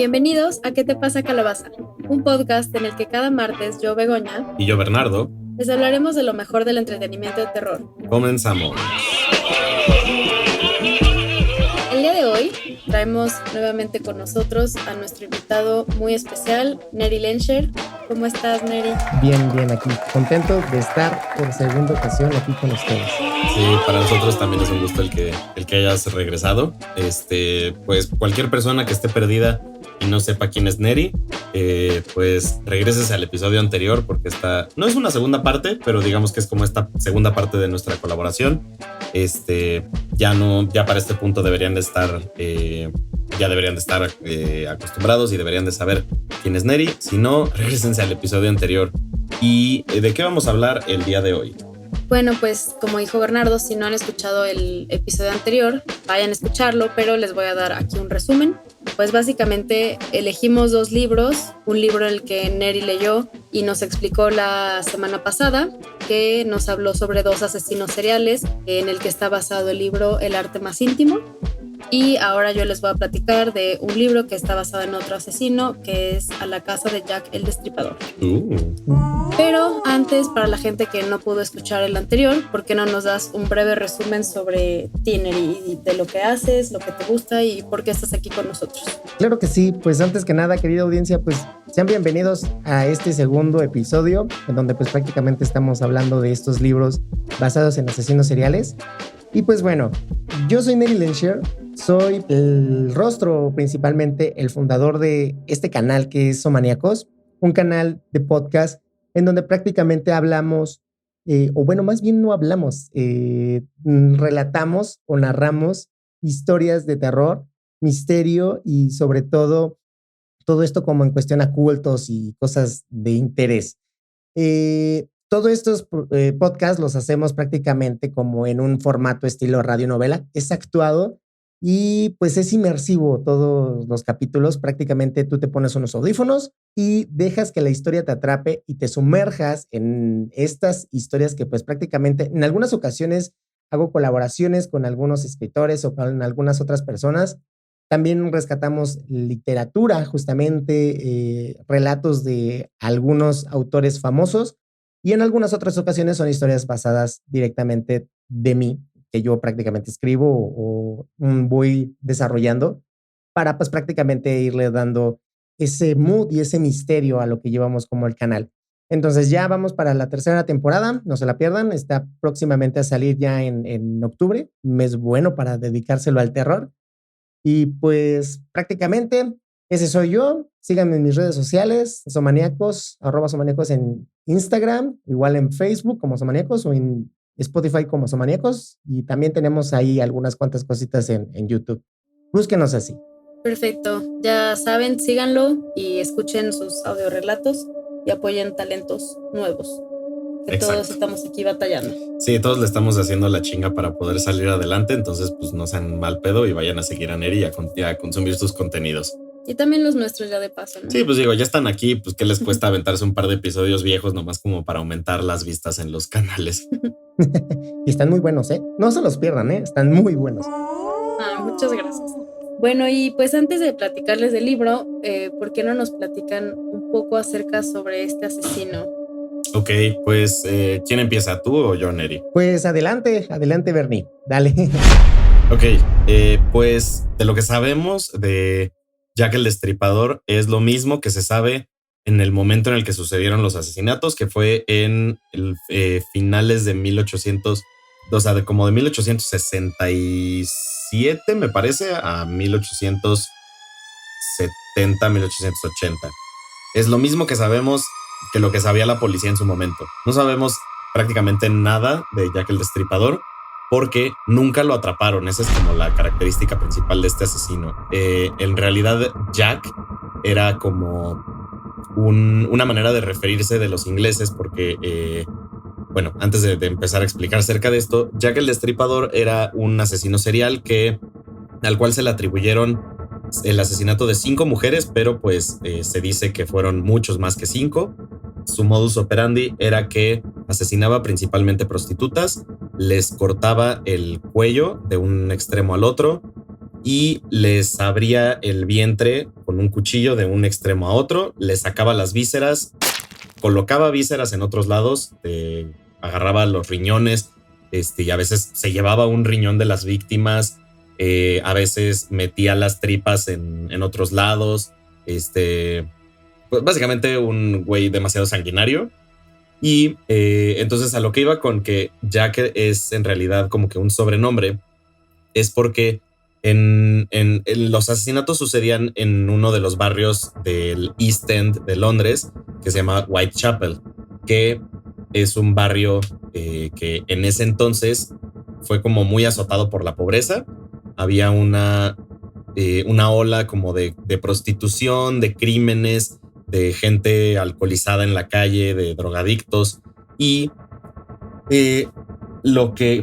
Bienvenidos a ¿Qué te pasa, calabaza? Un podcast en el que cada martes yo, Begoña, y yo, Bernardo, les hablaremos de lo mejor del entretenimiento de terror. Comenzamos. El día de hoy traemos nuevamente con nosotros a nuestro invitado muy especial, Neri Lenscher. ¿Cómo estás, Neri? Bien, aquí. Contento de estar por segunda ocasión aquí con ustedes. Sí, para nosotros también es un gusto el que hayas regresado. Pues cualquier persona que esté perdida y no sepa quién es Neri, pues regreses al episodio anterior porque no es una segunda parte, pero digamos que es como esta segunda parte de nuestra colaboración. Ya para este punto deberían de estar acostumbrados y deberían de saber quién es Neri. Si no, regresense al episodio anterior. ¿Y de qué vamos a hablar el día de hoy? Bueno, pues como dijo Bernardo, si no han escuchado el episodio anterior, vayan a escucharlo, pero les voy a dar aquí un resumen. Pues básicamente elegimos dos libros, un libro en el que Neri leyó y nos explicó la semana pasada, que nos habló sobre dos asesinos seriales, en el que está basado el libro El arte más íntimo. Y ahora yo les voy a platicar de un libro que está basado en otro asesino, que es A la casa de Jack el Destripador. Pero antes, para la gente que no pudo escuchar el anterior, ¿por qué no nos das un breve resumen sobre ti, Neri, de lo que haces, lo que te gusta y por qué estás aquí con nosotros? Claro que sí, pues antes que nada, querida audiencia, pues sean bienvenidos a este segundo episodio, en donde pues prácticamente estamos hablando de estos libros basados en asesinos seriales. Y pues bueno, yo soy Neri Lenscher, soy el rostro, principalmente el fundador de este canal que es Somaníacos, un canal de podcast en donde prácticamente hablamos, más bien no hablamos, relatamos o narramos historias de terror, misterio y sobre todo esto como en cuestión a cultos y cosas de interés. Todos estos podcasts los hacemos prácticamente como en un formato estilo radionovela. Es actuado y pues es inmersivo todos los capítulos. Prácticamente tú te pones unos audífonos y dejas que la historia te atrape y te sumerjas en estas historias que pues prácticamente en algunas ocasiones hago colaboraciones con algunos escritores o con algunas otras personas. También rescatamos literatura, justamente relatos de algunos autores famosos. Y en algunas otras ocasiones son historias basadas directamente de mí, que yo prácticamente escribo o voy desarrollando para pues prácticamente irle dando ese mood y ese misterio a lo que llevamos como el canal. Entonces ya vamos para la tercera temporada, no se la pierdan, está próximamente a salir ya en octubre, mes bueno para dedicárselo al terror. Y pues prácticamente ese soy yo. Síganme en mis redes sociales, Somaníacos, @Somaníacos en Instagram, igual en Facebook como Somaníacos o en Spotify como Somaníacos. Y también tenemos ahí algunas cuantas cositas en YouTube. Búsquenos así. Perfecto. Ya saben, síganlo y escuchen sus audiorelatos y apoyen talentos nuevos. Que Exacto. Todos estamos aquí batallando. Sí, todos le estamos haciendo la chinga para poder salir adelante, entonces pues no sean mal pedo y vayan a seguir a Neri y a consumir sus contenidos. Y también los nuestros ya de paso, ¿no? Sí, pues digo, ya están aquí, pues ¿qué les cuesta aventarse un par de episodios viejos nomás como para aumentar las vistas en los canales? Y están muy buenos, ¿eh? No se los pierdan, ¿eh? Están muy buenos. Muchas gracias. Bueno, y pues antes de platicarles del libro, ¿por qué no nos platican un poco acerca sobre este asesino? Ok, pues ¿quién empieza, tú o yo, Neri? Pues adelante, Bernie, dale. Ok, pues de lo que sabemos de Jack el Destripador es lo mismo que se sabe en el momento en el que sucedieron los asesinatos, que fue en finales de 1800, o sea, como de 1867, me parece, a 1870, 1880. Es lo mismo que sabemos que lo que sabía la policía en su momento. No sabemos prácticamente nada de Jack el Destripador porque nunca lo atraparon. Esa es como la característica principal de este asesino. En realidad, Jack era como una manera de referirse de los ingleses porque, antes de empezar a explicar acerca de esto, Jack el Destripador era un asesino serial al cual se le atribuyeron el asesinato de 5 mujeres, pero pues se dice que fueron muchos más que 5. Su modus operandi era que asesinaba principalmente prostitutas, les cortaba el cuello de un extremo al otro y les abría el vientre con con un cuchillo de un extremo a otro, le sacaba las vísceras, colocaba vísceras en otros lados, agarraba los riñones, y a veces se llevaba un riñón de las víctimas, a veces metía las tripas en otros lados, pues básicamente un güey demasiado sanguinario. Y entonces a lo que iba con que Jack es en realidad como que un sobrenombre, es porque en los asesinatos sucedían en uno de los barrios del East End de Londres, que se llama Whitechapel, que es un barrio que en ese entonces fue como muy azotado por la pobreza. Había una ola como de prostitución, de crímenes, de gente alcoholizada en la calle, de drogadictos, y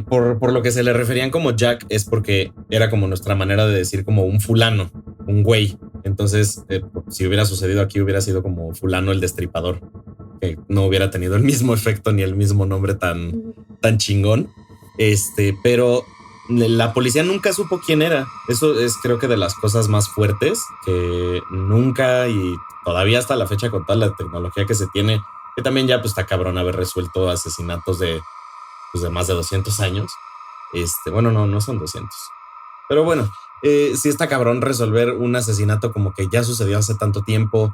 por lo que se le referían como Jack es porque era como nuestra manera de decir como un fulano, un güey. Entonces, si hubiera sucedido aquí, hubiera sido como fulano el destripador, que no hubiera tenido el mismo efecto ni el mismo nombre tan chingón. Pero la policía nunca supo quién era. Eso es, creo que, de las cosas más fuertes, que nunca, y todavía hasta la fecha con toda la tecnología que se tiene, que también ya pues está cabrón haber resuelto asesinatos de más de 200 años. Bueno, no son 200. Pero bueno, sí está cabrón resolver un asesinato como que ya sucedió hace tanto tiempo,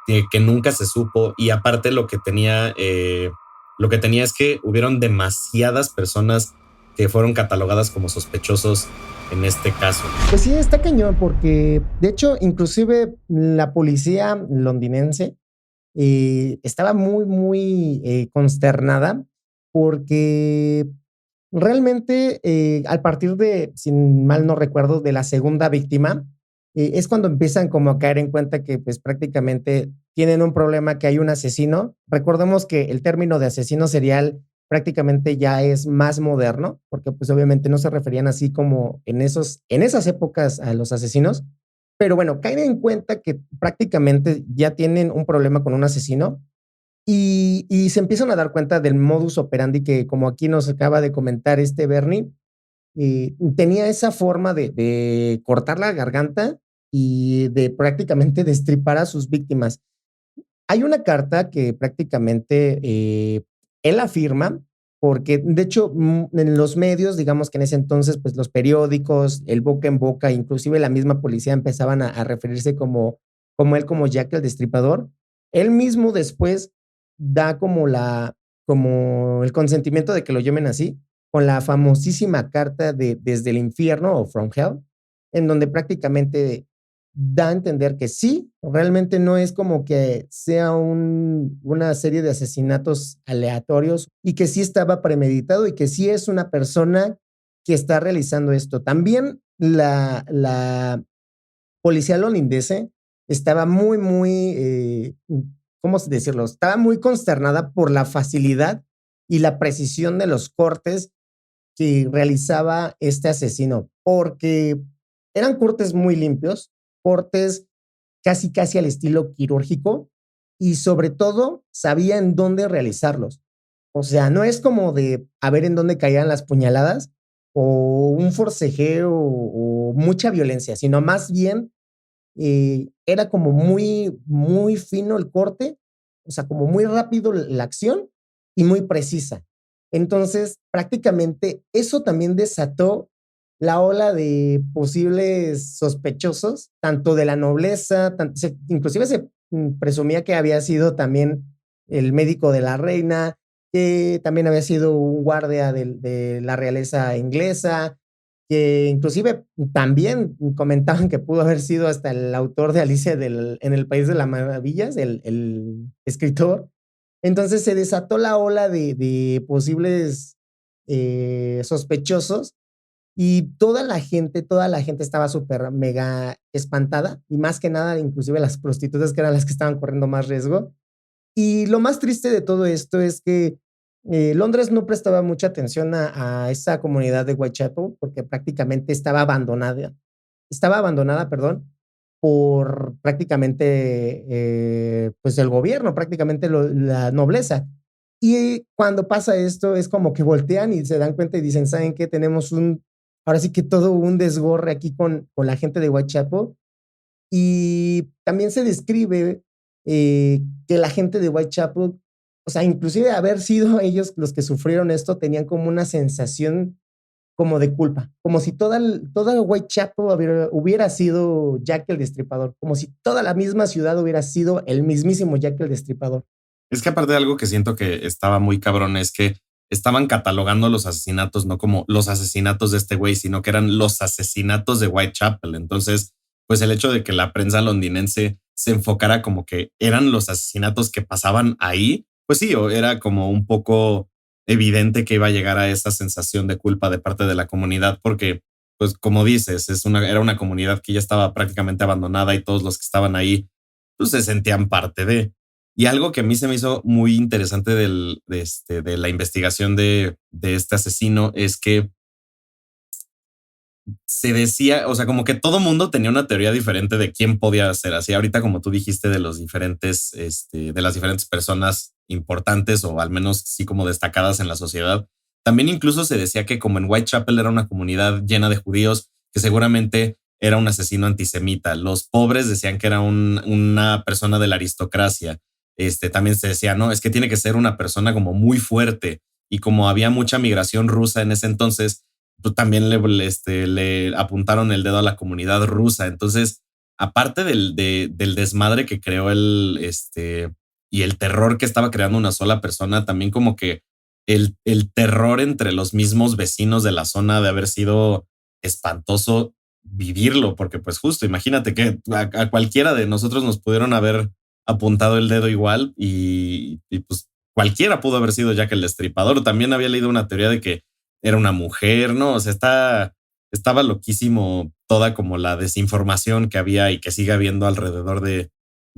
que nunca se supo. Y aparte lo que tenía es que hubieron demasiadas personas que fueron catalogadas como sospechosos en este caso. Pues sí, está cañón, porque de hecho, inclusive la policía londinense estaba muy, muy consternada, porque realmente al partir de, si mal no recuerdo, de la segunda víctima, es cuando empiezan como a caer en cuenta que pues prácticamente tienen un problema, que hay un asesino. Recordemos que el término de asesino serial prácticamente ya es más moderno, porque pues obviamente no se referían así como en esas épocas a los asesinos, pero bueno, caen en cuenta que prácticamente ya tienen un problema con un asesino y se empiezan a dar cuenta del modus operandi que, como aquí nos acaba de comentar Bernie, tenía esa forma de cortar la garganta y de prácticamente destripar a sus víctimas. Hay una carta que prácticamente él afirma, porque de hecho en los medios, digamos que en ese entonces, pues los periódicos, el boca en boca, inclusive la misma policía empezaban a referirse como él, como Jack el Destripador. Él mismo después da como el consentimiento de que lo llamen así, con la famosísima carta de Desde el Infierno o From Hell, en donde prácticamente da a entender que sí, realmente no es como que sea una serie de asesinatos aleatorios, y que sí estaba premeditado y que sí es una persona que está realizando esto. También la policía londinense estaba muy, muy, ¿cómo decirlo? Estaba muy consternada por la facilidad y la precisión de los cortes que realizaba este asesino, porque eran cortes muy limpios, cortes casi, casi al estilo quirúrgico, y sobre todo sabía en dónde realizarlos. O sea, no es como de a ver en dónde caían las puñaladas o un forcejeo o mucha violencia, sino más bien era como muy, muy fino el corte, o sea, como muy rápido la acción y muy precisa. Entonces, prácticamente eso también desató la ola de posibles sospechosos, tanto de la nobleza, inclusive se presumía que había sido también el médico de la reina, que también había sido un guardia de la realeza inglesa, que inclusive también comentaban que pudo haber sido hasta el autor de Alicia en el País de las Maravillas, el escritor. Entonces se desató la ola de posibles sospechosos, y toda la gente estaba súper mega espantada, y más que nada, inclusive las prostitutas, que eran las que estaban corriendo más riesgo. Y lo más triste de todo esto es que Londres no prestaba mucha atención a esa comunidad de Whitechapel, porque prácticamente estaba abandonada, perdón, por prácticamente pues el gobierno, prácticamente la nobleza. Y cuando pasa esto es como que voltean y se dan cuenta y dicen, ¿saben qué? Tenemos ahora sí que todo un desgorre aquí con la gente de Whitechapel, Y también se describe que la gente de Whitechapel, o sea, inclusive haber sido ellos los que sufrieron esto, tenían como una sensación como de culpa, como si toda Whitechapel hubiera sido Jack el Destripador, como si toda la misma ciudad hubiera sido el mismísimo Jack el Destripador. Es que aparte de algo que siento que estaba muy cabrón es que estaban catalogando los asesinatos no como los asesinatos de este güey, sino que eran los asesinatos de Whitechapel. Entonces, pues el hecho de que la prensa londinense se enfocara como que eran los asesinatos que pasaban ahí, pues sí, era como un poco evidente que iba a llegar a esa sensación de culpa de parte de la comunidad, porque, pues como dices, era una comunidad que ya estaba prácticamente abandonada y todos los que estaban ahí, pues se sentían parte de. Y algo que a mí se me hizo muy interesante de la investigación de este asesino es que se decía, o sea, como que todo mundo tenía una teoría diferente de quién podía ser así. Ahorita, como tú dijiste, de los diferentes, de las diferentes personas importantes o al menos sí como destacadas en la sociedad. También incluso se decía que como en Whitechapel era una comunidad llena de judíos, que seguramente era un asesino antisemita. Los pobres decían que era una persona de la aristocracia. También se decía, no, es que tiene que ser una persona como muy fuerte. Y como había mucha migración rusa en ese entonces, pues también le apuntaron el dedo a la comunidad rusa. Entonces, aparte del desmadre que creó y el terror que estaba creando una sola persona, también como que el terror entre los mismos vecinos de la zona de haber sido espantoso vivirlo, porque pues justo, imagínate que a cualquiera de nosotros nos pudieron haber apuntado el dedo igual y pues cualquiera pudo haber sido Jack el Destripador. También había leído una teoría de que era una mujer, ¿no? O sea, estaba loquísimo toda como la desinformación que había y que sigue habiendo alrededor de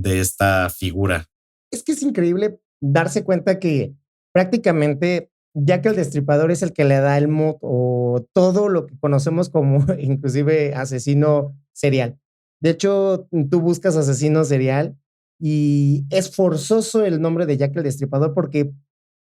esta figura. Es que es increíble darse cuenta que prácticamente Jack el Destripador es el que le da el mood o todo lo que conocemos como inclusive asesino serial. De hecho, tú buscas asesino serial y es forzoso el nombre de Jack el Destripador porque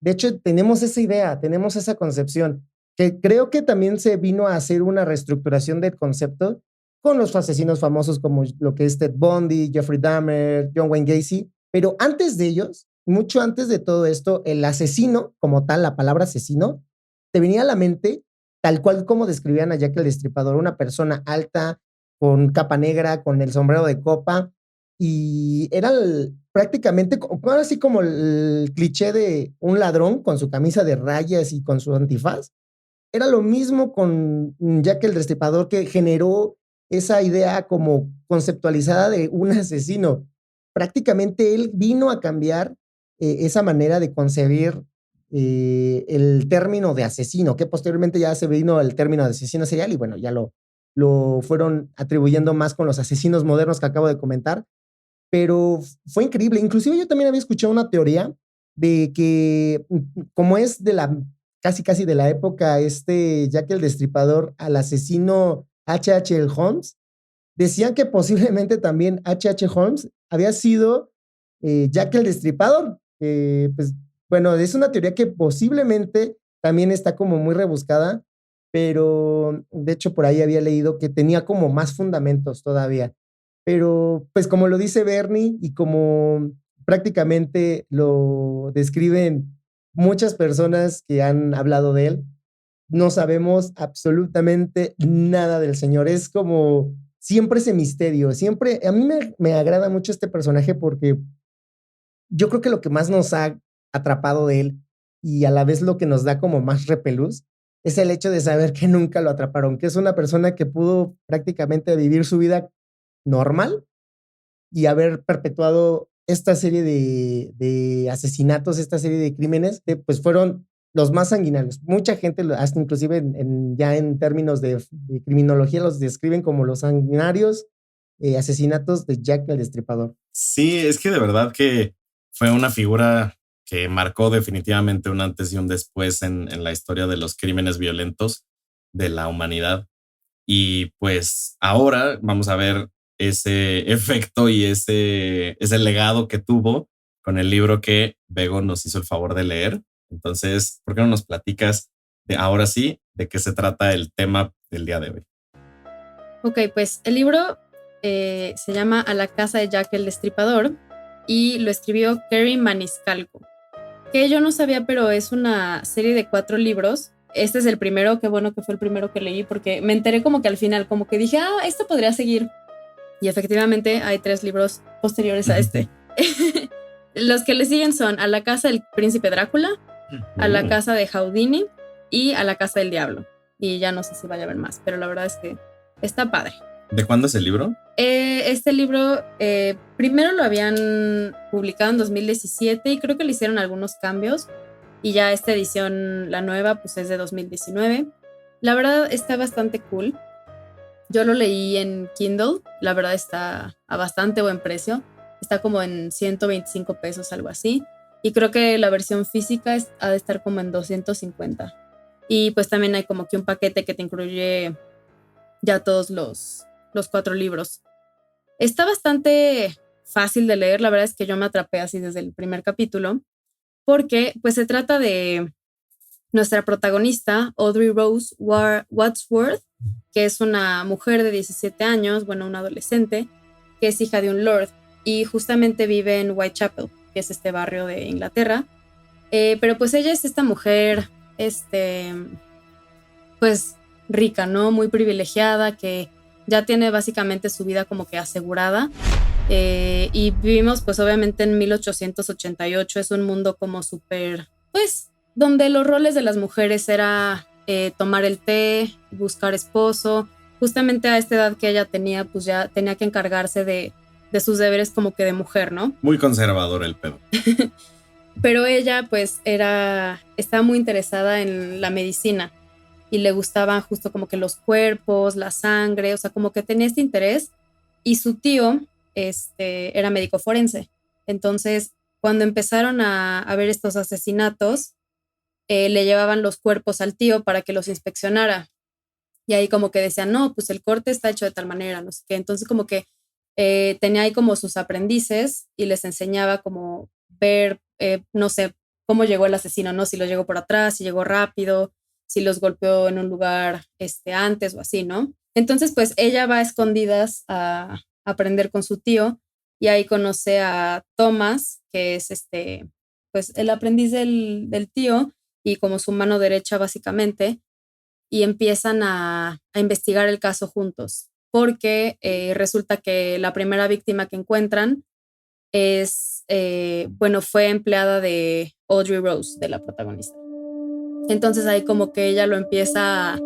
de hecho tenemos esa idea, tenemos esa concepción que creo que también se vino a hacer una reestructuración del concepto con los asesinos famosos como lo que es Ted Bundy, Jeffrey Dahmer, John Wayne Gacy, pero antes de ellos, mucho antes de todo esto, el asesino, como tal, la palabra asesino, te venía a la mente tal cual como describían a Jack el Destripador, una persona alta, con capa negra, con el sombrero de copa, y era prácticamente, ahora sí como el cliché de un ladrón con su camisa de rayas y con su antifaz. Era lo mismo con Jack el Destripador que generó esa idea como conceptualizada de un asesino. Prácticamente él vino a cambiar esa manera de concebir el término de asesino, que posteriormente ya se vino el término de asesino serial y bueno, ya lo fueron atribuyendo más con los asesinos modernos que acabo de comentar, pero fue increíble. Inclusive yo también había escuchado una teoría de que como es de la casi de la época Jack el Destripador al asesino H.H. Holmes, decían que posiblemente también H.H. Holmes había sido Jack el Destripador. Pues bueno, es una teoría que posiblemente también está como muy rebuscada, pero de hecho por ahí había leído que tenía como más fundamentos todavía. Pero pues como lo dice Bernie y como prácticamente lo describen muchas personas que han hablado de él, no sabemos absolutamente nada del señor. Es como siempre ese misterio. Siempre, a mí me agrada mucho este personaje porque yo creo que lo que más nos ha atrapado de él y a la vez lo que nos da como más repelús es el hecho de saber que nunca lo atraparon, que es una persona que pudo prácticamente vivir su vida normal y haber perpetuado esta serie de asesinatos, esta serie de crímenes que pues fueron los más sanguinarios. Mucha gente, hasta inclusive ya en términos de criminología, los describen como los sanguinarios asesinatos de Jack el Destripador. Sí, es que de verdad que fue una figura que marcó definitivamente un antes y un después en la historia de los crímenes violentos de la humanidad. Y pues ahora vamos a ver ese efecto y ese legado que tuvo con el libro que Bego nos hizo el favor de leer. Entonces, ¿por qué no nos platicas de ahora sí de qué se trata el tema del día de hoy? Ok, pues el libro se llama A la casa de Jack el Destripador y lo escribió Kerry Maniscalco, que yo no sabía, pero es una serie de 4 libros. Este es el primero, qué bueno que fue el primero que leí, porque me enteré como que al final, como que dije, esto podría seguir. Y efectivamente hay 3 libros posteriores a este. Los que le siguen son A la casa del príncipe Drácula, A la casa de Houdini y A la casa del diablo. Y ya no sé si vaya a haber más, pero la verdad es que está padre. ¿De cuándo es el libro? Este libro primero lo habían publicado en 2017 y creo que le hicieron algunos cambios. Y ya esta edición, la nueva, pues es de 2019. La verdad está bastante cool. Yo lo leí en Kindle. La verdad está a bastante buen precio. Está como en 125 pesos, algo así. Y creo que la versión física ha de estar como en 250. Y pues también hay como que un paquete que te incluye ya todos los 4 libros. Está bastante fácil de leer. La verdad es que yo me atrapé así desde el primer capítulo. Porque pues se trata de nuestra protagonista, Audrey Rose Wadsworth, que es una mujer de 17 años, bueno, una adolescente, que es hija de un lord y justamente vive en Whitechapel, que es este barrio de Inglaterra. Pero pues ella es esta mujer, pues rica, ¿no? Muy privilegiada, que ya tiene básicamente su vida como que asegurada. Y vivimos pues obviamente en 1888, es un mundo como súper, pues, donde los roles de las mujeres era tomar el té, buscar esposo. Justamente a esta edad que ella tenía, pues ya tenía que encargarse de sus deberes como que de mujer, ¿no? Muy conservador el pedo. Pero ella pues estaba muy interesada en la medicina y le gustaban justo como que los cuerpos, la sangre, o sea, como que tenía este interés. Y su tío era médico forense. Entonces, cuando empezaron a ver estos asesinatos, le llevaban los cuerpos al tío para que los inspeccionara. Y ahí como que decían, no, pues el corte está hecho de tal manera, no sé qué. Entonces como que tenía ahí como sus aprendices y les enseñaba como ver, no sé, cómo llegó el asesino, ¿no? Si lo llegó por atrás, si llegó rápido, si los golpeó en un lugar antes o así, ¿no? Entonces, pues ella va a escondidas a aprender con su tío y ahí conoce a Thomas, que es pues el aprendiz del tío y como su mano derecha básicamente, y empiezan a investigar el caso juntos, porque resulta que la primera víctima que encuentran es, fue empleada de Audrey Rose, de la protagonista. Entonces ahí como que ella lo empieza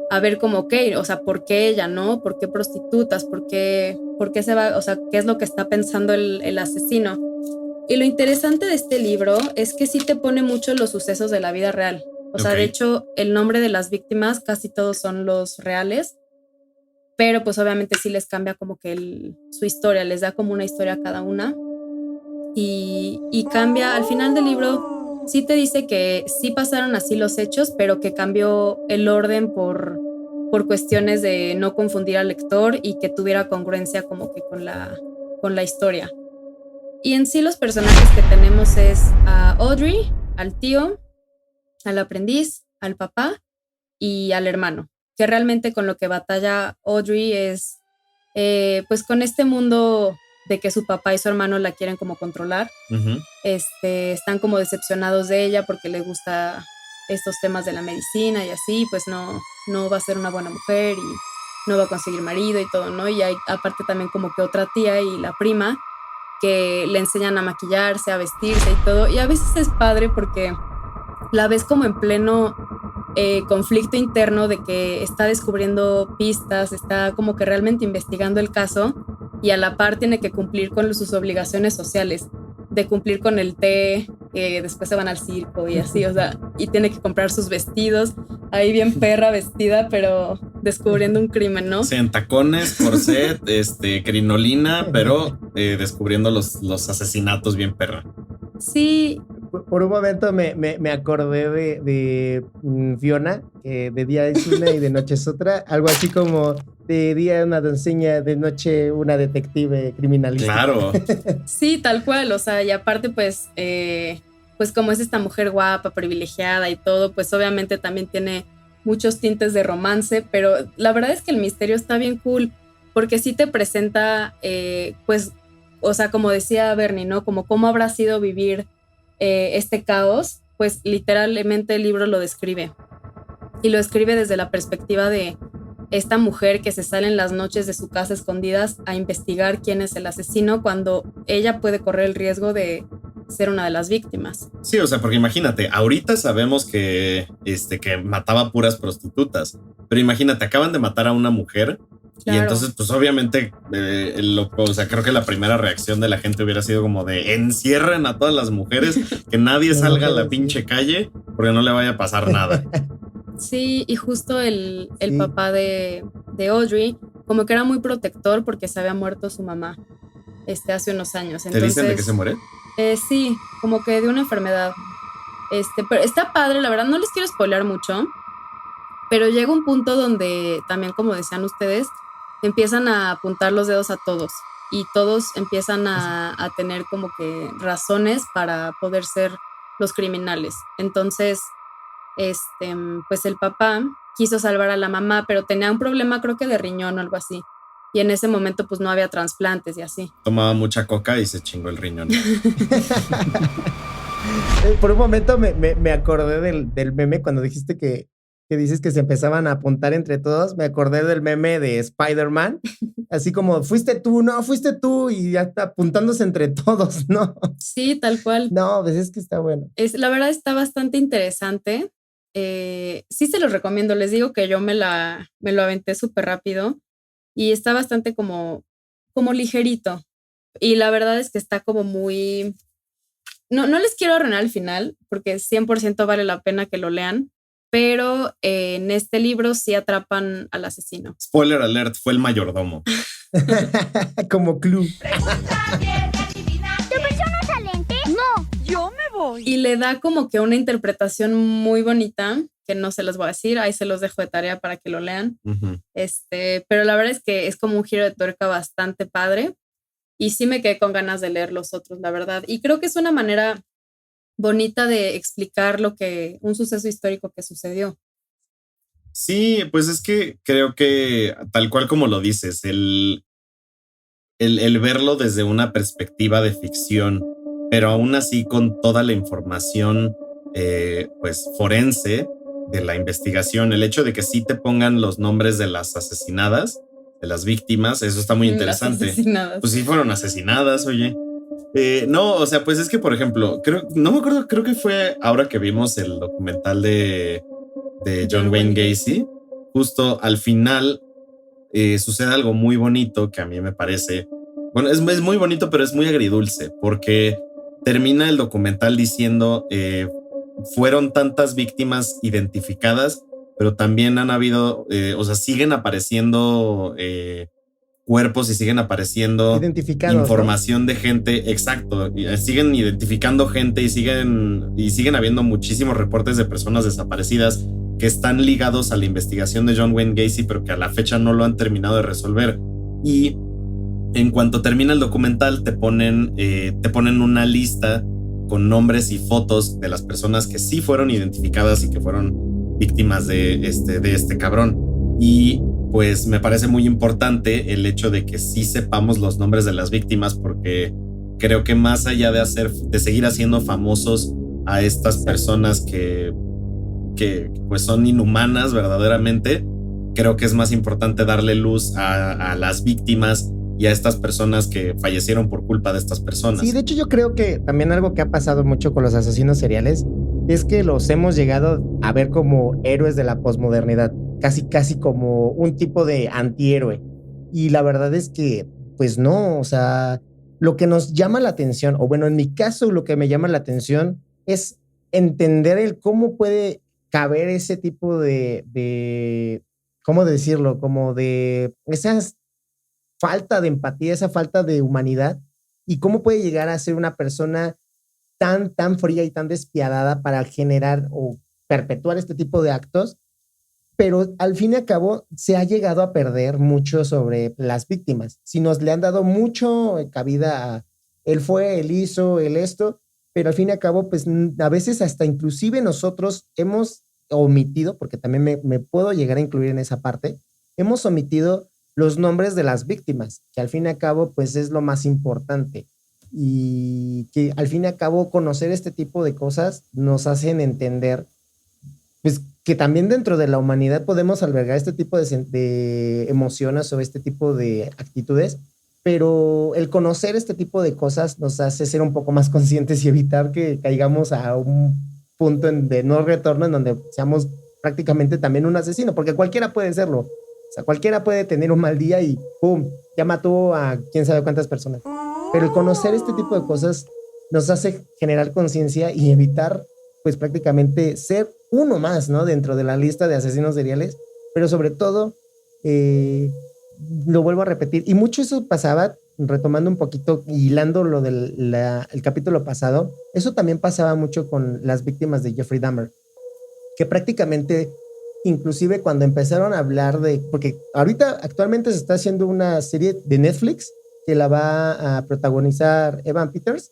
a ver como, ok, o sea, ¿por qué ella, no? ¿Por qué prostitutas? ¿Por qué se va? O sea, ¿qué es lo que está pensando el asesino? Y lo interesante de este libro es que sí te pone mucho los sucesos de la vida real. O sea, de hecho, el nombre de las víctimas casi todos son los reales, pero pues obviamente sí les cambia como que su historia, les da como una historia a cada una. Y cambia, al final del libro sí te dice que sí pasaron así los hechos, pero que cambió el orden por cuestiones de no confundir al lector y que tuviera congruencia como que con la historia. Y en sí los personajes que tenemos es a Audrey, al tío, al aprendiz, al papá y al hermano, que realmente con lo que batalla Audrey es pues con este mundo de que su papá y su hermano la quieren como controlar. Uh-huh. Están como decepcionados de ella porque le gusta estos temas de la medicina y así, pues no va a ser una buena mujer y no va a conseguir marido y todo, ¿no? Y hay aparte también como que otra tía y la prima que le enseñan a maquillarse, a vestirse y todo, y a veces es padre porque la ves como en pleno conflicto interno de que está descubriendo pistas, está como que realmente investigando el caso y a la par tiene que cumplir con sus obligaciones sociales, de cumplir con el té, después se van al circo y así, o sea, y tiene que comprar sus vestidos, ahí bien perra vestida, pero descubriendo un crimen, ¿no? Sí, en tacones, corset, crinolina, pero descubriendo los asesinatos bien perra. Sí. Por un momento me acordé de Fiona, que de día es una y de noche es otra, algo así como de día una doncella, de noche una detective criminalista. Claro. Sí, tal cual, o sea, y aparte pues como es esta mujer guapa, privilegiada y todo, pues obviamente también tiene muchos tintes de romance, pero la verdad es que el misterio está bien cool porque sí te presenta, pues, o sea, como decía Bernie, ¿no? Como cómo habrá sido vivir este caos, pues literalmente el libro lo describe. Y lo escribe desde la perspectiva de esta mujer que se sale en las noches de su casa escondidas a investigar quién es el asesino cuando ella puede correr el riesgo de ser una de las víctimas. Sí, o sea, porque imagínate, ahorita sabemos que mataba puras prostitutas, pero imagínate, acaban de matar a una mujer. Claro. Y entonces, pues obviamente, o sea, creo que la primera reacción de la gente hubiera sido como de encierren a todas las mujeres, que nadie salga a la pinche calle porque no le vaya a pasar nada. Sí, y justo el papá de Audrey como que era muy protector porque se había muerto su mamá hace unos años. Entonces, ¿te dicen de qué se muere? Sí, como que de una enfermedad. Pero está padre, la verdad, no les quiero spoilear mucho, pero llega un punto donde también, como decían ustedes, empiezan a apuntar los dedos a todos y todos empiezan a tener como que razones para poder ser los criminales. Entonces, pues el papá quiso salvar a la mamá, pero tenía un problema, creo que de riñón o algo así. Y en ese momento pues no había trasplantes y así. Tomaba mucha coca y se chingó el riñón. Por un momento me acordé del meme cuando dijiste que dices que se empezaban a apuntar entre todos. Me acordé del meme de Spider-Man. Así como, fuiste tú, y ya está apuntándose entre todos, ¿no? Sí, tal cual. No, pues es que está bueno. La verdad está bastante interesante. Sí se los recomiendo. Les digo que yo me lo aventé súper rápido y está bastante como ligerito. Y la verdad es que está como muy... No les quiero arruinar el final porque 100% vale la pena que lo lean. Pero en este libro sí atrapan al asesino. Spoiler alert, fue el mayordomo. Como Clue. ¿Tu persona excelente? No, yo me voy. Y le da como que una interpretación muy bonita, que no se los voy a decir, ahí se los dejo de tarea para que lo lean. Uh-huh. Pero la verdad es que es como un giro de tuerca bastante padre. Y sí me quedé con ganas de leer los otros, la verdad. Y creo que es una manera bonita de explicar un suceso histórico que sucedió. Sí, pues es que creo que tal cual como lo dices, el verlo desde una perspectiva de ficción, pero aún así con toda la información pues forense de la investigación, el hecho de que sí te pongan los nombres de las asesinadas, de las víctimas, eso está muy interesante. Pues sí fueron asesinadas, oye. No, o sea, pues es que, por ejemplo, no me acuerdo, creo que fue ahora que vimos el documental de John Wayne Gacy, justo al final sucede algo muy bonito que a mí me parece, bueno, es muy bonito, pero es muy agridulce, porque termina el documental diciendo fueron tantas víctimas identificadas, pero también han habido, o sea, siguen apareciendo cuerpos y siguen apareciendo información, ¿no?, de gente, exacto, siguen identificando gente y siguen habiendo muchísimos reportes de personas desaparecidas que están ligados a la investigación de John Wayne Gacy, pero que a la fecha no lo han terminado de resolver. Y en cuanto termina el documental te ponen una lista con nombres y fotos de las personas que sí fueron identificadas y que fueron víctimas de este cabrón. Y pues me parece muy importante el hecho de que sí sepamos los nombres de las víctimas, porque creo que más allá de seguir haciendo famosos a estas personas que pues son inhumanas verdaderamente, creo que es más importante darle luz a las víctimas y a estas personas que fallecieron por culpa de estas personas. Sí, de hecho yo creo que también algo que ha pasado mucho con los asesinos seriales es que los hemos llegado a ver como héroes de la posmodernidad, casi como un tipo de antihéroe. Y la verdad es que, pues no, o sea, lo que nos llama la atención, o bueno, en mi caso lo que me llama la atención es entender el cómo puede caber ese tipo de ¿cómo decirlo? Como de esa falta de empatía, esa falta de humanidad, y cómo puede llegar a ser una persona tan fría y tan despiadada para generar o perpetuar este tipo de actos, pero al fin y al cabo se ha llegado a perder mucho sobre las víctimas. Si nos le han dado mucho cabida a él fue, él hizo, él esto, pero al fin y al cabo, pues a veces hasta inclusive nosotros hemos omitido, porque también me puedo llegar a incluir en esa parte, hemos omitido los nombres de las víctimas, que al fin y al cabo pues es lo más importante. Y que al fin y al cabo conocer este tipo de cosas nos hacen entender pues que también dentro de la humanidad podemos albergar este tipo de emociones o este tipo de actitudes, pero el conocer este tipo de cosas nos hace ser un poco más conscientes y evitar que caigamos a un punto de no retorno en donde seamos prácticamente también un asesino, porque cualquiera puede serlo. O sea, cualquiera puede tener un mal día y ¡pum! Ya mató a quién sabe cuántas personas. Pero el conocer este tipo de cosas nos hace generar conciencia y evitar pues prácticamente ser uno más, ¿no? Dentro de la lista de asesinos seriales, pero sobre todo, lo vuelvo a repetir, y mucho eso pasaba, retomando un poquito, hilando lo del el capítulo pasado, eso también pasaba mucho con las víctimas de Jeffrey Dahmer, que prácticamente, inclusive cuando empezaron a hablar de, porque ahorita actualmente se está haciendo una serie de Netflix que la va a protagonizar Evan Peters,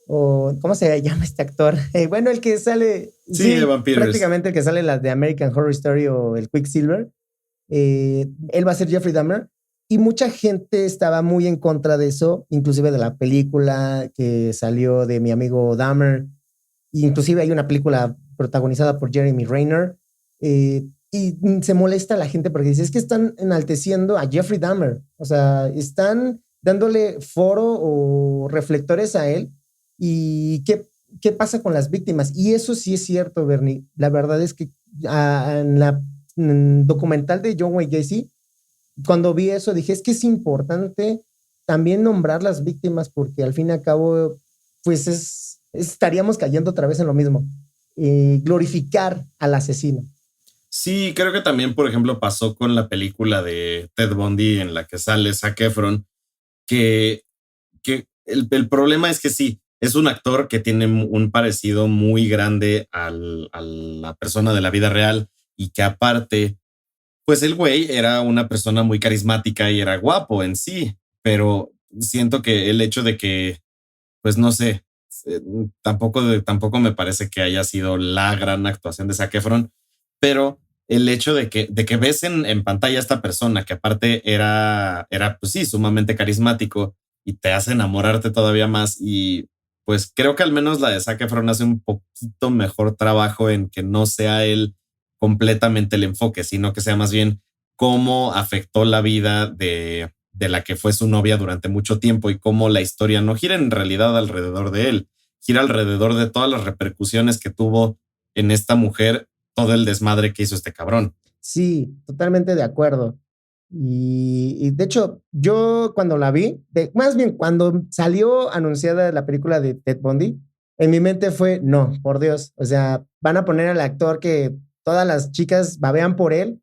o ¿cómo se llama este actor? Bueno, el que sale... Sí, Evan Peters. Prácticamente el que sale en las de American Horror Story o el Quicksilver. Él va a ser Jeffrey Dahmer. Y mucha gente estaba muy en contra de eso, inclusive de la película que salió de Mi Amigo Dahmer. Inclusive hay una película protagonizada por Jeremy Renner. Y se molesta a la gente porque dice, es que están enalteciendo a Jeffrey Dahmer. O sea, están dándole foro o reflectores a él. ¿Y qué pasa con las víctimas? Y eso sí es cierto, Bernie. La verdad es que en el documental de John Wayne Gacy, cuando vi eso dije, es que es importante también nombrar las víctimas porque al fin y al cabo, pues estaríamos cayendo otra vez en lo mismo. Glorificar al asesino. Sí, creo que también, por ejemplo, pasó con la película de Ted Bundy en la que sale Zac Efron, que el problema es que sí, es un actor que tiene un parecido muy grande a la persona de la vida real y que aparte, pues el güey era una persona muy carismática y era guapo en sí, pero siento que el hecho de que, pues no sé, tampoco me parece que haya sido la gran actuación de Zac Efron, pero el hecho de que ves en pantalla a esta persona que aparte era pues sí, sumamente carismático y te hace enamorarte todavía más y pues creo que al menos la de Zac Efron hace un poquito mejor trabajo en que no sea él completamente el enfoque, sino que sea más bien cómo afectó la vida de la que fue su novia durante mucho tiempo y cómo la historia no gira en realidad alrededor de él, gira alrededor de todas las repercusiones que tuvo en esta mujer todo el desmadre que hizo este cabrón. Sí, totalmente de acuerdo. Y de hecho, yo cuando la vi, más bien cuando salió anunciada la película de Ted Bundy, en mi mente fue, no, por Dios, o sea, van a poner al actor que todas las chicas babean por él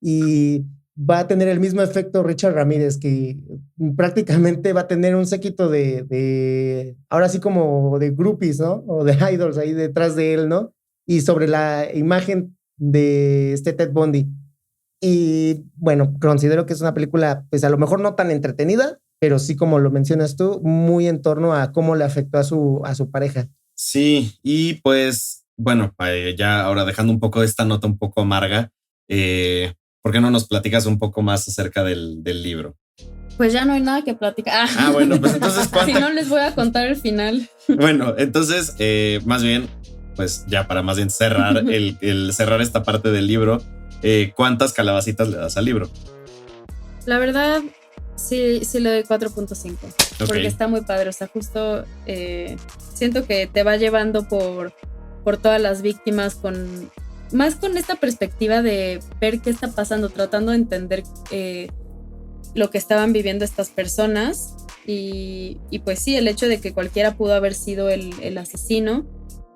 y va a tener el mismo efecto Richard Ramírez, que prácticamente va a tener un séquito ahora sí como de groupies, ¿no? O de idols ahí detrás de él, ¿no? Y sobre la imagen de este Ted Bundy. Y bueno, considero que es una película, pues a lo mejor no tan entretenida, pero sí, como lo mencionas tú, muy en torno a cómo le afectó a su pareja. Sí, y pues, bueno, ya ahora dejando un poco esta nota un poco amarga, ¿por qué no nos platicas un poco más acerca del libro? Pues ya no hay nada que platicar. Bueno, pues entonces... Si no, les voy a contar el final. Bueno, entonces, más bien, pues ya para más bien cerrar, el cerrar esta parte del libro, ¿cuántas calabacitas le das al libro? La verdad, sí le doy 4.5. Okay. Porque está muy padre. O sea, justo siento que te va llevando por todas las víctimas más con esta perspectiva de ver qué está pasando, tratando de entender lo que estaban viviendo estas personas. Y pues sí, el hecho de que cualquiera pudo haber sido el asesino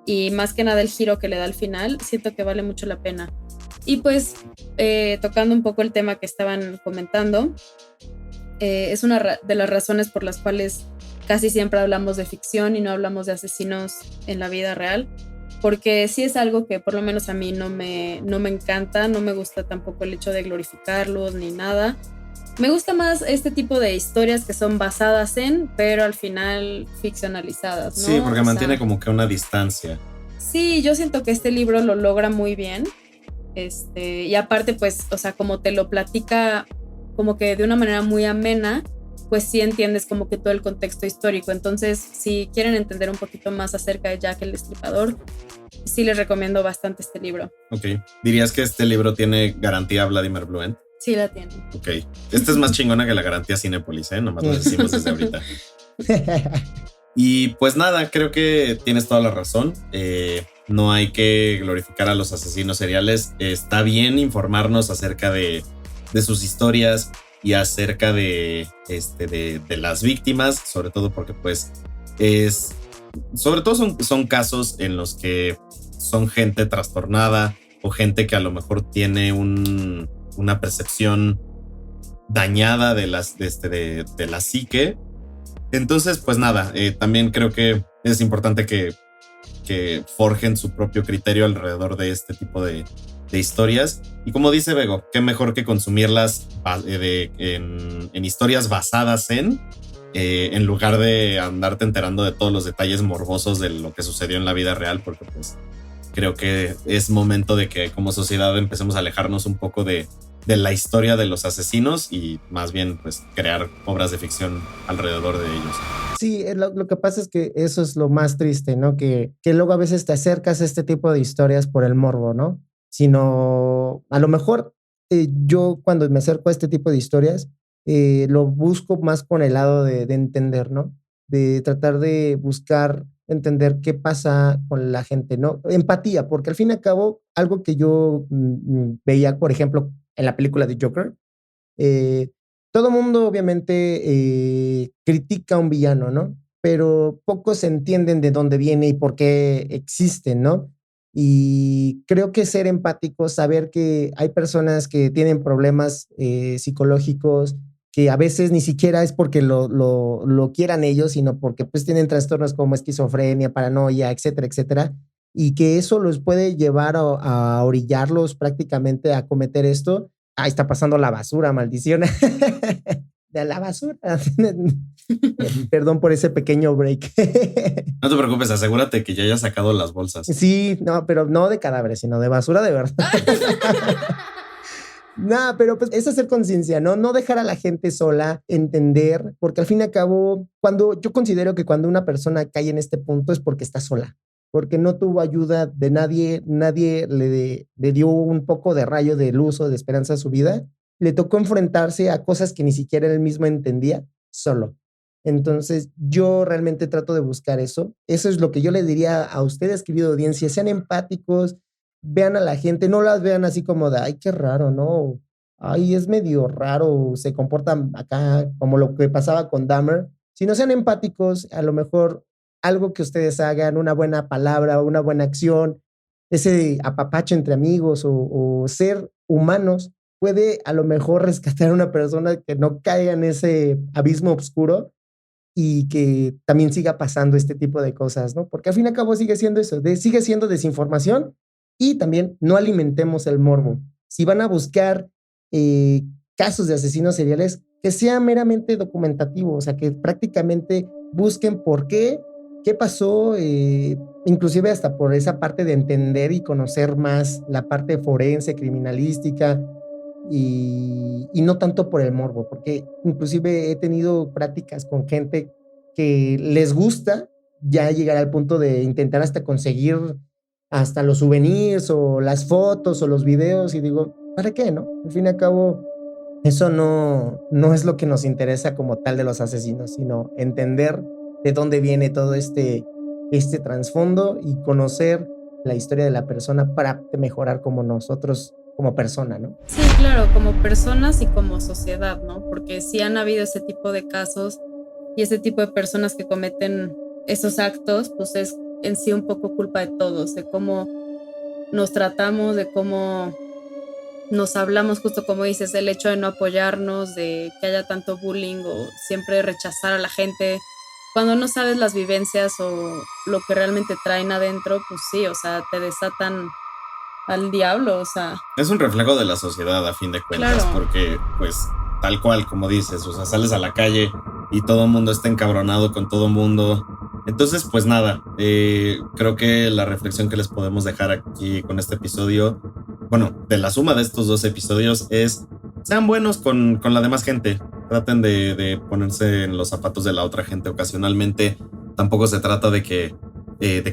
y más que nada el giro que le da al final, siento que vale mucho la pena. Y pues tocando un poco el tema que estaban comentando, es una de las razones por las cuales casi siempre hablamos de ficción y no hablamos de asesinos en la vida real, porque sí es algo que por lo menos a mí no me encanta, no me gusta tampoco el hecho de glorificarlos ni nada. Me gusta más este tipo de historias que son basadas pero al final ficcionalizadas, ¿no? Sí, porque mantiene como que una distancia. Sí, yo siento que este libro lo logra muy bien. Y aparte, pues, o sea, como te lo platica como que de una manera muy amena, pues sí entiendes como que todo el contexto histórico. Entonces, si quieren entender un poquito más acerca de Jack el Destripador, sí les recomiendo bastante este libro. Ok. ¿Dirías que este libro tiene garantía Vladimir Bluent? Sí la tiene. Ok. Esta es más chingona que la garantía Cinépolis, nomás lo decimos desde ahorita. Y pues nada, creo que tienes toda la razón. No hay que glorificar a los asesinos seriales. Está bien informarnos acerca de sus historias y acerca de las víctimas, sobre todo porque pues sobre todo son casos en los que son gente trastornada o gente que a lo mejor tiene una percepción dañada de la psique. Entonces, pues nada, también creo que es importante que forjen su propio criterio alrededor de este tipo de historias. Y como dice Bego, qué mejor que consumirlas en historias basadas en lugar de andarte enterando de todos los detalles morbosos de lo que sucedió en la vida real, porque pues creo que es momento de que como sociedad empecemos a alejarnos un poco de la historia de los asesinos y más bien pues crear obras de ficción alrededor de ellos. Sí, lo que pasa es que eso es lo más triste, ¿no? Que luego a veces te acercas a este tipo de historias por el morbo, ¿no? Sino a lo mejor yo cuando me acerco a este tipo de historias lo busco más con el lado de entender, ¿no? De tratar de buscar entender qué pasa con la gente, ¿no? Empatía, porque al fin y al cabo, algo que yo veía, por ejemplo, en la película de Joker, todo el mundo obviamente critica a un villano, ¿no? Pero pocos entienden de dónde viene y por qué existen, ¿no? Y creo que ser empático, saber que hay personas que tienen problemas psicológicos, que a veces ni siquiera es porque lo quieran ellos, sino porque pues tienen trastornos como esquizofrenia, paranoia, etcétera, etcétera, y que eso los puede llevar a orillarlos prácticamente a cometer esto. Ahí está pasando la basura, maldición. De la basura. Perdón por ese pequeño break. No te preocupes, asegúrate que ya hayas sacado las bolsas. Sí, no, pero no de cadáveres, sino de basura de verdad. No, pero pues es hacer conciencia, ¿no? No dejar a la gente sola, entender, porque al fin y al cabo, yo considero que cuando una persona cae en este punto es porque está sola, porque no tuvo ayuda de nadie le dio un poco de rayo de luz o de esperanza a su vida, le tocó enfrentarse a cosas que ni siquiera él mismo entendía solo. Entonces, yo realmente trato de buscar eso. Eso es lo que yo le diría a ustedes, querida audiencia, sean empáticos, vean a la gente, no las vean así como de, ay, qué raro, ¿no? Ay, es medio raro, se comportan acá como lo que pasaba con Dahmer. Si no sean empáticos, a lo mejor algo que ustedes hagan, una buena palabra, una buena acción, ese apapacho entre amigos o ser humanos, puede a lo mejor rescatar a una persona que no caiga en ese abismo oscuro y que también siga pasando este tipo de cosas, ¿no? Porque al fin y al cabo sigue siendo eso, sigue siendo desinformación. Y también no alimentemos el morbo. Si van a buscar casos de asesinos seriales, que sea meramente documentativo, o sea, que prácticamente busquen por qué pasó, inclusive hasta por esa parte de entender y conocer más la parte forense, criminalística, y no tanto por el morbo, porque inclusive he tenido prácticas con gente que les gusta ya llegar al punto de intentar hasta conseguir hasta los souvenirs o las fotos o los videos y digo, ¿para qué, no? Al fin y al cabo, eso no es lo que nos interesa como tal de los asesinos, sino entender de dónde viene todo este trasfondo y conocer la historia de la persona para mejorar como nosotros como persona, ¿no? Sí, claro, como personas y como sociedad, ¿no? Porque sí han habido ese tipo de casos y ese tipo de personas que cometen esos actos, pues es en sí un poco culpa de todos, de cómo nos tratamos, de cómo nos hablamos, justo como dices, el hecho de no apoyarnos, de que haya tanto bullying o siempre rechazar a la gente. Cuando no sabes las vivencias o lo que realmente traen adentro, pues sí, o sea, te desatan al diablo, o sea. Es un reflejo de la sociedad a fin de cuentas, claro. Porque pues tal cual como dices, o sea, sales a la calle y todo el mundo está encabronado con todo el mundo. Entonces, pues nada, creo que la reflexión que les podemos dejar aquí con este episodio, bueno, de la suma de estos dos episodios es sean buenos con la demás gente. Traten de ponerse en los zapatos de la otra gente ocasionalmente. Tampoco se trata de que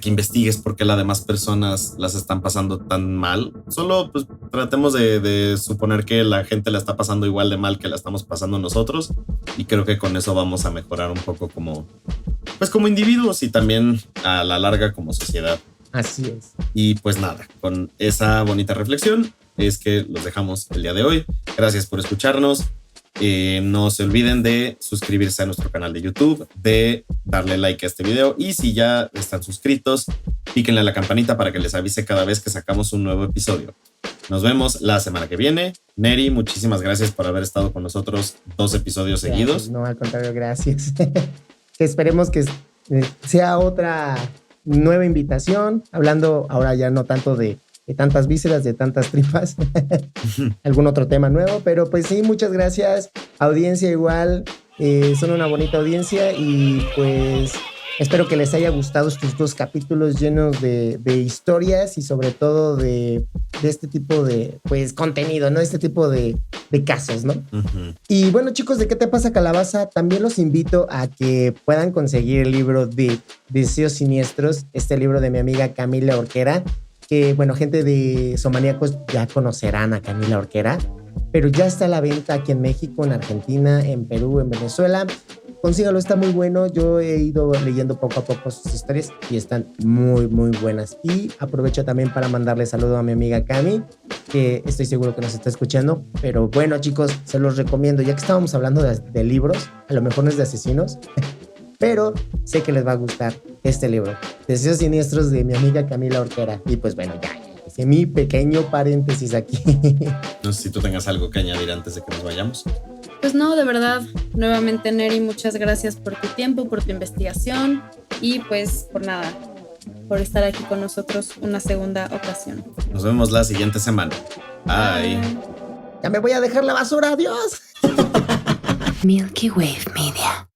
investigues por qué las demás personas las están pasando tan mal. Solo pues tratemos de suponer que la gente la está pasando igual de mal que la estamos pasando nosotros, y creo que con eso vamos a mejorar un poco como individuos y también a la larga como sociedad. Así es. Y pues nada, con esa bonita reflexión es que los dejamos el día de hoy. Gracias por escucharnos. No se olviden de suscribirse a nuestro canal de YouTube, de darle like a este video, y si ya están suscritos, píquenle a la campanita para que les avise cada vez que sacamos un nuevo episodio. Nos vemos la semana que viene. Neri, muchísimas gracias por haber estado con nosotros 2 episodios seguidos. No, al contrario, gracias. Esperemos que sea otra nueva invitación, hablando ahora ya no tanto de tantas vísceras, de tantas tripas, algún otro tema nuevo, pero pues sí, muchas gracias, audiencia igual, son una bonita audiencia, y pues espero que les haya gustado estos 2 capítulos llenos de historias, y sobre todo de este tipo de pues contenido, ¿no? Este tipo de casos, ¿no? Uh-huh. Y bueno, chicos, ¿de qué te pasa, Calabaza? También los invito a que puedan conseguir el libro de Deseos Siniestros, este libro de mi amiga Camila Orquera, que, bueno, gente de Somaníacos ya conocerán a Camila Orquera, pero ya está a la venta aquí en México, en Argentina, en Perú, en Venezuela. Consígalo, está muy bueno. Yo he ido leyendo poco a poco sus historias y están muy, muy buenas. Y aprovecho también para mandarle saludo a mi amiga Cami, que estoy seguro que nos está escuchando. Pero bueno, chicos, se los recomiendo. Ya que estábamos hablando de libros, a lo mejor no es de asesinos, pero sé que les va a gustar este libro, Deseos Siniestros, de mi amiga Camila Orquera. Y pues bueno, ya hice mi pequeño paréntesis aquí. No sé si tú tengas algo que añadir antes de que nos vayamos. Pues no, de verdad, nuevamente, Neri, muchas gracias por tu tiempo, por tu investigación, y pues por nada, por estar aquí con nosotros una segunda ocasión. Nos vemos la siguiente semana. Bye. Ya me voy a dejar la basura, adiós. Milky Wave Media.